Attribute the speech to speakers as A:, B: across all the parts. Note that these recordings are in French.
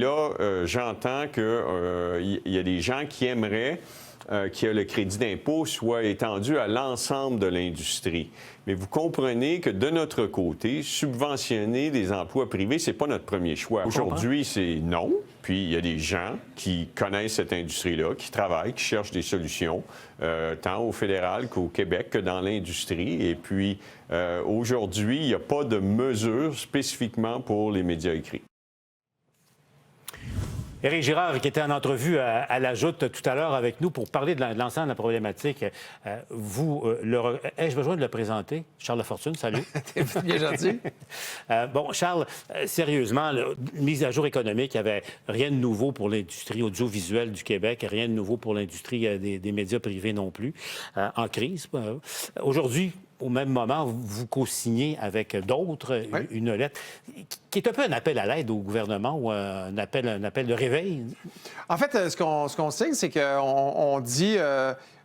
A: là, j'entends qu'il y a des gens qui aimeraient que le crédit d'impôt soit étendu à l'ensemble de l'industrie. Mais vous comprenez que de notre côté, subventionner des emplois privés, c'est pas notre premier choix. Aujourd'hui, c'est non. Puis il y a des gens qui connaissent cette industrie-là, qui travaillent, qui cherchent des solutions, tant au fédéral qu'au Québec que dans l'industrie. Et puis aujourd'hui, il n'y a pas de mesures spécifiquement pour les médias écrits.
B: Éric Girard, qui était en entrevue à la Joute tout à l'heure avec nous pour parler de l'ensemble de la problématique. Ai-je besoin de le présenter? Charles Lafortune, salut.
C: T'es bien gentil.
B: Bon, Charles, sérieusement, mise à jour économique, il n'y avait rien de nouveau pour l'industrie audiovisuelle du Québec, rien de nouveau pour l'industrie des médias privés non plus, en crise. Aujourd'hui, au même moment, vous co-signez avec d'autres une lettre qui est un peu un appel à l'aide au gouvernement ou un appel de réveil.
C: En fait, ce qu'on signe, c'est qu'on dit...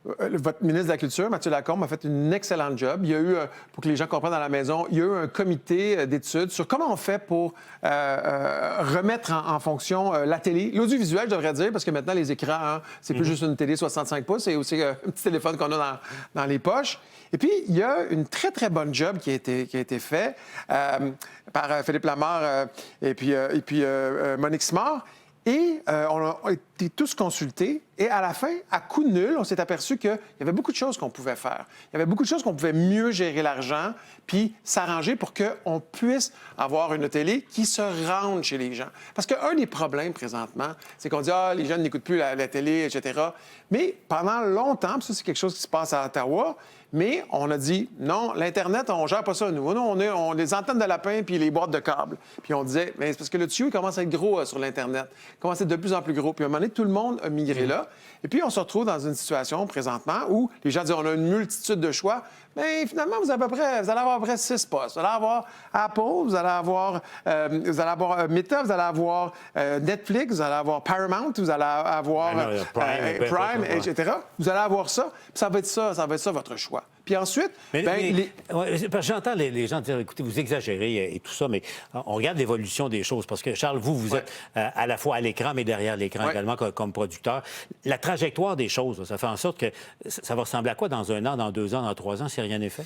C: votre ministre de la Culture, Mathieu Lacombe, a fait une excellente job. Il y a eu, pour que les gens comprennent à la maison, il y a eu un comité d'études sur comment on fait pour remettre en fonction la télé, l'audiovisuel, je devrais dire, parce que maintenant, les écrans, hein, c'est plus juste une télé 65 pouces, c'est aussi un petit téléphone qu'on a dans les poches. Et puis, il y a une très, très bonne job qui a été faite par Philippe Lamar et puis Monique Simard. Et on a été tous consultés. Et à la fin, à coup nul, on s'est aperçu qu'il y avait beaucoup de choses qu'on pouvait faire. Il y avait beaucoup de choses qu'on pouvait mieux gérer l'argent, puis s'arranger pour qu'on puisse avoir une télé qui se rende chez les gens. Parce qu'un des problèmes présentement, c'est qu'on dit « Ah, les jeunes n'écoutent plus la télé, etc. » Mais pendant longtemps, ça, c'est quelque chose qui se passe à Ottawa, mais on a dit « Non, l'Internet, on ne gère pas ça, nous. Nous, on a des antennes de lapin puis les boîtes de câbles. » Puis on disait « Mais c'est parce que le tuyau, il commence à être gros sur l'Internet. Il commence à être de plus en plus gros. » Puis à un moment donné, tout le monde a migré là. Et puis, on se retrouve dans une situation présentement où les gens disent on a une multitude de choix. Bien, finalement, vous allez avoir à peu près 6 postes. Vous allez avoir Apple, vous allez avoir Meta, vous allez avoir Netflix, vous allez avoir Paramount, vous allez avoir Prime, etc. Vous allez avoir ça, puis ça va être ça votre choix. Puis ensuite,
B: j'entends les gens dire, écoutez, vous exagérez et tout ça, mais on regarde l'évolution des choses, parce que, Charles, vous êtes à la fois à l'écran, mais derrière l'écran également comme producteur. La trajectoire des choses, ça fait en sorte que ça va ressembler à quoi dans 1 an, dans 2 ans, dans 3 ans, si rien n'est fait?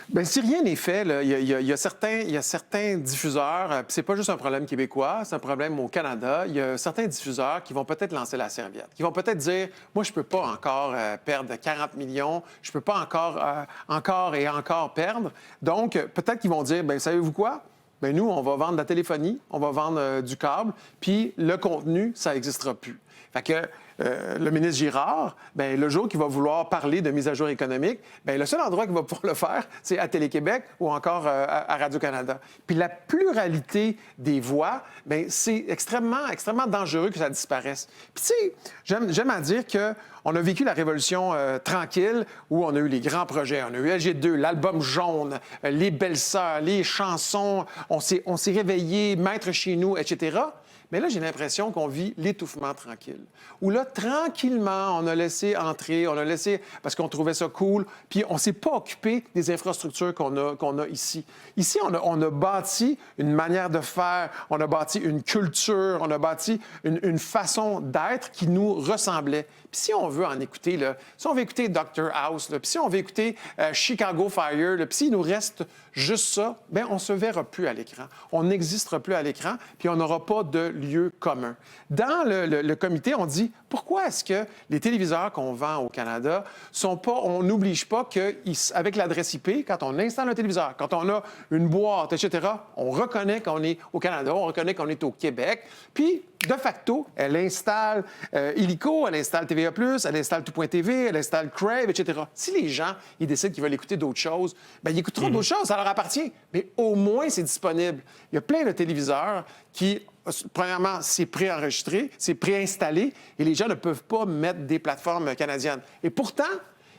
C: Bien, si rien n'est fait, là, il y a certains diffuseurs, puis c'est pas juste un problème québécois, c'est un problème au Canada. Il y a certains diffuseurs qui vont peut-être lancer la serviette, qui vont peut-être dire, moi, je peux pas encore perdre 40 millions, je peux pas encore et encore perdre. Donc, peut-être qu'ils vont dire, bien, savez-vous quoi? Bien, nous, on va vendre de la téléphonie, on va vendre du câble, puis le contenu, ça n'existera plus. Fait que le ministre Girard, bien, le jour qu'il va vouloir parler de mise à jour économique, bien, le seul endroit qu'il va pouvoir le faire, c'est à Télé-Québec ou encore à Radio-Canada. Puis la pluralité des voix, bien, c'est extrêmement, extrêmement dangereux que ça disparaisse. Puis tu sais, j'aime à dire que on a vécu la Révolution tranquille, où on a eu les grands projets. On a eu LG2, l'album jaune, les belles-sœurs, les chansons. On s'est réveillé, maître chez nous, etc. Mais là, j'ai l'impression qu'on vit l'étouffement tranquille. Où là, tranquillement, on a laissé entrer, on a laissé, parce qu'on trouvait ça cool, puis on ne s'est pas occupé des infrastructures qu'on a ici. Ici, on a bâti une manière de faire, on a bâti une culture, on a bâti une façon d'être qui nous ressemblait. Puis si on veut en écouter, là, si on veut écouter Dr. House, là, puis si on veut écouter Chicago Fire, là, puis s'il nous reste juste ça, bien, on ne se verra plus à l'écran. On n'existera plus à l'écran, puis on n'aura pas de lieu commun. Dans le comité, on dit, pourquoi est-ce que les téléviseurs qu'on vend au Canada sont pas, on n'oblige pas qu'avec l'adresse IP, quand on installe un téléviseur, quand on a une boîte, etc., on reconnaît qu'on est au Canada, on reconnaît qu'on est au Québec, puis de facto, elle installe Illico, elle installe TVA+, elle installe Tout.tv, elle installe Crave, etc. Si les gens, ils décident qu'ils veulent écouter d'autres choses, bien, ils écouteront d'autres choses, ça leur appartient. Mais au moins, c'est disponible. Il y a plein de téléviseurs qui, premièrement, c'est préenregistré, c'est préinstallé, et les gens ne peuvent pas mettre des plateformes canadiennes. Et pourtant,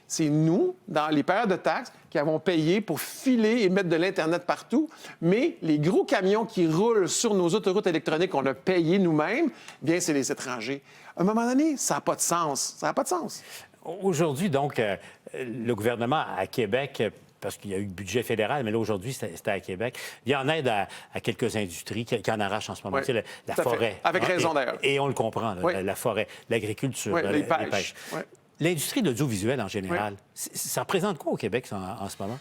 C: c'est nous, dans les payeurs de taxes, qui avons payé pour filer et mettre de l'Internet partout. Mais les gros camions qui roulent sur nos autoroutes électroniques qu'on a payées nous-mêmes, bien, c'est les étrangers. À un moment donné, ça n'a pas de sens. Ça n'a pas de sens.
B: Aujourd'hui, donc, le gouvernement à Québec parce qu'il y a eu le budget fédéral, mais là, aujourd'hui, c'était à Québec. Il y en aide à quelques industries qui en arrachent en ce moment.
C: Oui,
B: Tu sais, la
C: tout à fait.
B: forêt.
C: Avec raison, d'ailleurs.
B: Et on le comprend, là,
C: Oui.
B: la forêt, l'agriculture,
C: Oui, les
B: les
C: pêches. Oui.
B: L'industrie de l'audiovisuel en général, ça représente quoi au Québec en ce moment?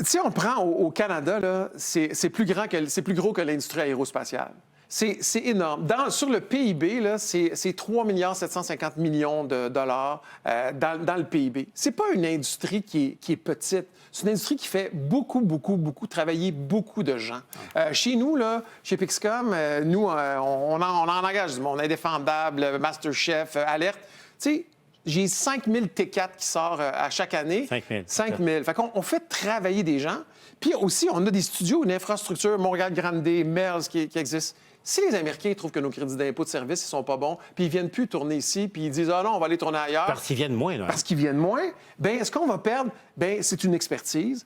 C: Si on le prend au Canada, là, c'est plus gros que l'industrie aérospatiale. C'est énorme. Sur le PIB, là, c'est 3 750 millions de dollars dans le PIB. C'est pas une industrie qui est petite. C'est une industrie qui fait beaucoup travailler beaucoup de gens. Chez nous, là, chez Pixcom, nous, on en engage du monde. Indéfendable, MasterChef, Alerte. Tu sais, j'ai 5 000 T4 qui sort à chaque année. 5 000. Fait qu'on fait travailler des gens. Puis aussi, on a des studios, une infrastructure, Montréal-Grande, Merles qui existent. Si les Américains trouvent que nos crédits d'impôt de service ils sont pas bons, puis ils viennent plus tourner ici, puis ils disent « Ah non, on va aller tourner ailleurs »,
B: parce qu'ils viennent moins, là.
C: Parce qu'ils viennent moins, bien, ce qu'on va perdre, bien, c'est une expertise.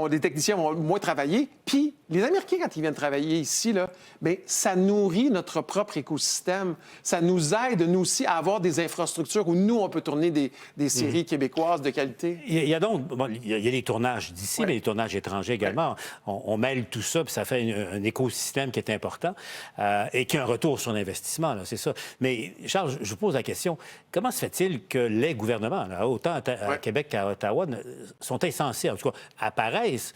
C: Les techniciens vont moins travailler. Puis les Américains, quand ils viennent travailler ici, là, bien, ça nourrit notre propre écosystème. Ça nous aide, nous aussi, à avoir des infrastructures où nous, on peut tourner des séries québécoises de qualité.
B: Il y a donc, il y a les tournages d'ici, mais les tournages étrangers également. On mêle tout ça, puis ça fait un écosystème qui est important et qui a un retour sur l'investissement, là, c'est ça. Mais Charles, je vous pose la question, comment se fait-il que les gouvernements, là, autant à Québec qu'à Ottawa, sont insensibles, en tout cas, apparaissent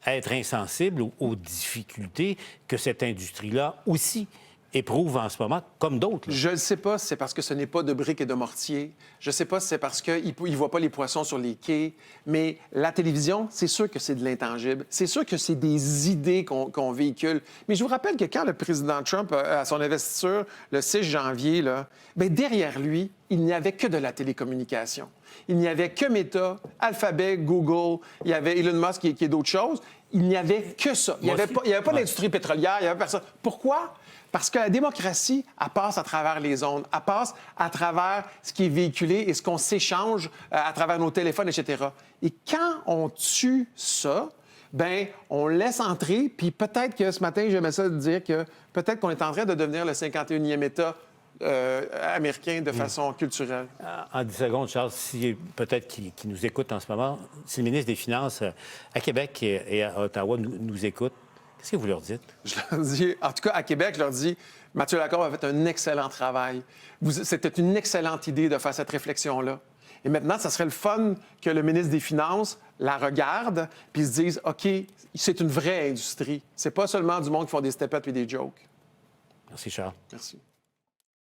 B: être insensibles aux difficultés que cette industrie-là aussi éprouve en ce moment, comme d'autres? Là.
C: Je ne sais pas si c'est parce que ce n'est pas de briques et de mortier. Je ne sais pas si c'est parce qu'ils ne voient pas les poissons sur les quais. Mais la télévision, c'est sûr que c'est de l'intangible. C'est sûr que c'est des idées qu'on véhicule. Mais je vous rappelle que quand le président Trump, à son investiture, le 6 janvier, là, bien, derrière lui, il n'y avait que de la télécommunication. Il n'y avait que Meta, Alphabet, Google, il y avait Elon Musk qui est d'autres choses. Il n'y avait que ça. Il n'y avait pas d'industrie pétrolière, il n'y avait personne. Pourquoi? Parce que la démocratie, elle passe à travers les ondes, elle passe à travers ce qui est véhiculé et ce qu'on s'échange à travers nos téléphones, etc. Et quand on tue ça, bien, on laisse entrer, puis peut-être que ce matin, j'aimais ça de dire que peut-être qu'on est en train de devenir le 51e État américain de façon culturelle.
B: En 10 secondes, Charles, si peut-être qui nous écoute en ce moment, si le ministre des Finances à Québec et à Ottawa nous écoute, qu'est-ce que vous leur dites?
C: Je leur dis, en tout cas, à Québec, je leur dis, Mathieu Lacombe a fait un excellent travail. C'était une excellente idée de faire cette réflexion-là. Et maintenant, ça serait le fun que le ministre des Finances la regarde puis se dise, OK, c'est une vraie industrie. C'est pas seulement du monde qui font des step-ups et des jokes.
B: Merci, Charles.
C: Merci.